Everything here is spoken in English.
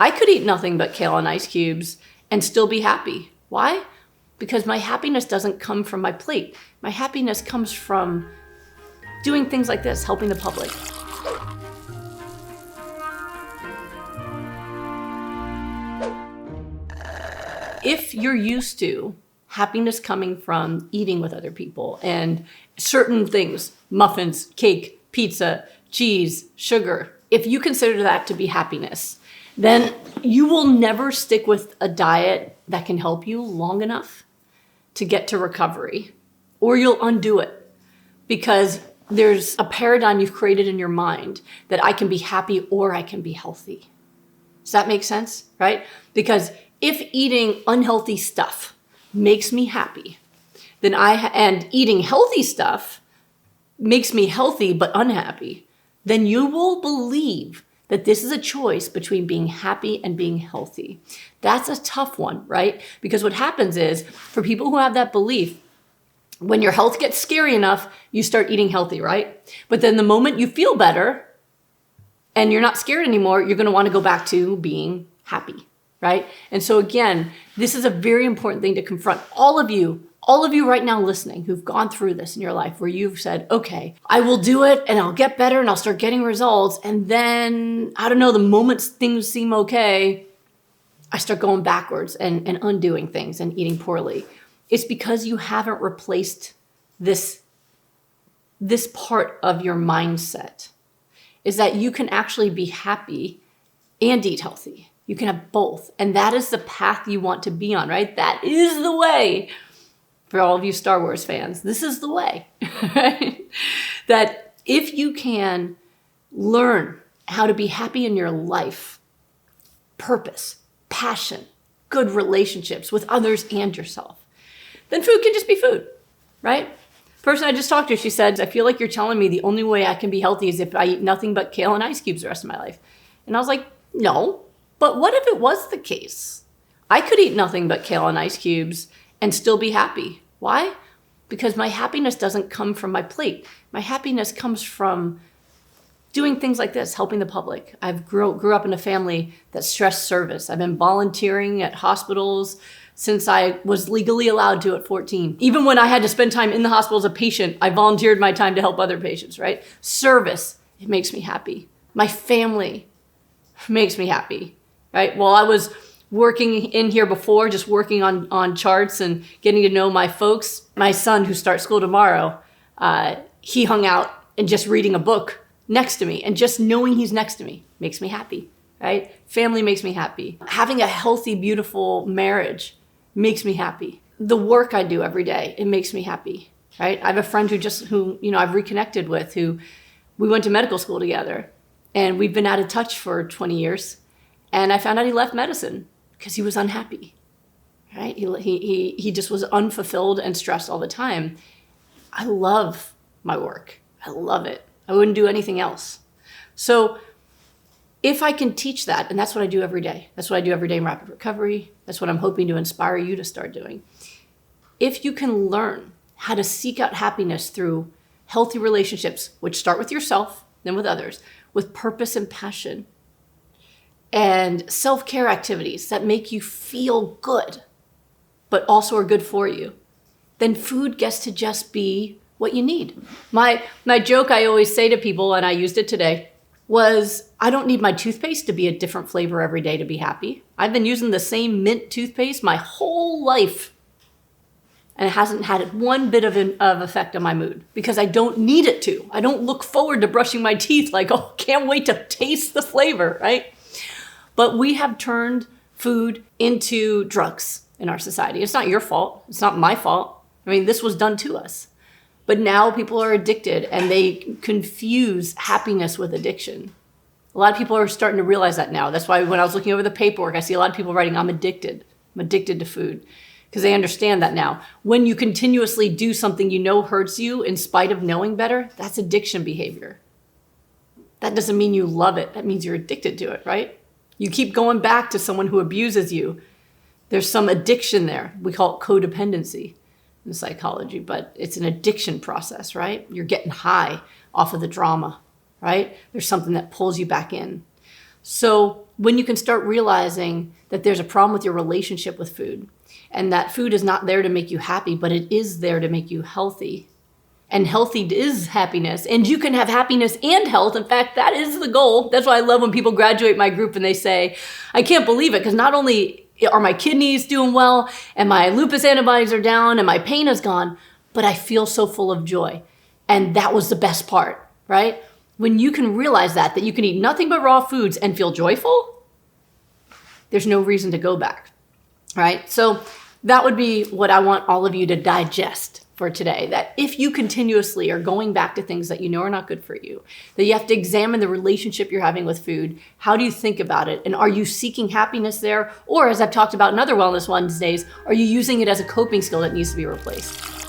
I could eat nothing but kale and ice cubes and still be happy. Why? Because my happiness doesn't come from my plate. My happiness comes from doing things like this, helping the public. If you're used to happiness coming from eating with other people and certain things, muffins, cake, pizza, cheese, sugar, if you consider that to be happiness, then you will never stick with a diet that can help you long enough to get to recovery, or you'll undo it because there's a paradigm you've created in your mind that I can be happy or I can be healthy. Does that make sense, right? Because if eating unhealthy stuff makes me happy, then and eating healthy stuff makes me healthy but unhappy, then you will believe that this is a choice between being happy and being healthy. That's a tough one, right? Because what happens is, for people who have that belief, when your health gets scary enough, you start eating healthy, right? But then the moment you feel better and you're not scared anymore, you're gonna wanna go back to being happy, right? And so again, this is a very important thing to confront. All of you right now listening who've gone through this in your life where you've said, okay, I will do it and I'll get better and I'll start getting results. And then, I don't know, the moment things seem okay, I start going backwards and undoing things and eating poorly. It's because you haven't replaced this part of your mindset, is that you can actually be happy and eat healthy. You can have both. And that is the path you want to be on, right? That is the way. For all of you Star Wars fans, this is the way, right? That if you can learn how to be happy in your life, purpose, passion, good relationships with others and yourself, then food can just be food, right? Person I just talked to, she said, I feel like you're telling me the only way I can be healthy is if I eat nothing but kale and ice cubes the rest of my life. And I was like, no, but what if it was the case? I could eat nothing but kale and ice cubes and still be happy. Why? Because my happiness doesn't come from my plate. My happiness comes from doing things like this, helping the public. I grew up in a family that stressed service. I've been volunteering at hospitals since I was legally allowed to at 14. Even when I had to spend time in the hospital as a patient, I volunteered my time to help other patients, right? Service, it makes me happy. My family makes me happy, right? While I was working in here before, just working on charts and getting to know my folks, my son who starts school tomorrow, he hung out and just reading a book next to me, and just knowing he's next to me makes me happy, right? Family makes me happy. Having a healthy, beautiful marriage makes me happy. The work I do every day, it makes me happy, right? I have a friend who I've reconnected with, who we went to medical school together, and we've been out of touch for 20 years. And I found out he left medicine because he was unhappy, right? He just was unfulfilled and stressed all the time. I love my work. I love it. I wouldn't do anything else. So if I can teach that, and that's what I do every day. That's what I do every day in Rapid Recovery. That's what I'm hoping to inspire you to start doing. If you can learn how to seek out happiness through healthy relationships, which start with yourself, then with others, with purpose and passion, and self-care activities that make you feel good, but also are good for you, then food gets to just be what you need. My joke I always say to people, and I used it today, was I don't need my toothpaste to be a different flavor every day to be happy. I've been using the same mint toothpaste my whole life, and it hasn't had one bit of effect on my mood because I don't need it to. I don't look forward to brushing my teeth like, oh, can't wait to taste the flavor, right? But we have turned food into drugs in our society. It's not your fault. It's not my fault. I mean, this was done to us. But now people are addicted and they confuse happiness with addiction. A lot of people are starting to realize that now. That's why when I was looking over the paperwork, I see a lot of people writing, I'm addicted. I'm addicted to food. Because they understand that now. When you continuously do something you know hurts you in spite of knowing better, that's addiction behavior. That doesn't mean you love it. That means you're addicted to it, right? You keep going back to someone who abuses you. There's some addiction there. We call it codependency in psychology, but it's an addiction process, right? You're getting high off of the drama, right? There's something that pulls you back in. So when you can start realizing that there's a problem with your relationship with food, and that food is not there to make you happy, but it is there to make you healthy. And healthy is happiness. And you can have happiness and health. In fact, that is the goal. That's why I love when people graduate my group and they say, I can't believe it, because not only are my kidneys doing well, and my lupus antibodies are down, and my pain is gone, but I feel so full of joy. And that was the best part, right? When you can realize that you can eat nothing but raw foods and feel joyful, there's no reason to go back, right? So that would be what I want all of you to digest for today, that if you continuously are going back to things that you know are not good for you, that you have to examine the relationship you're having with food. How do you think about it? And are you seeking happiness there? Or, as I've talked about in other Wellness Wednesdays, are you using it as a coping skill that needs to be replaced?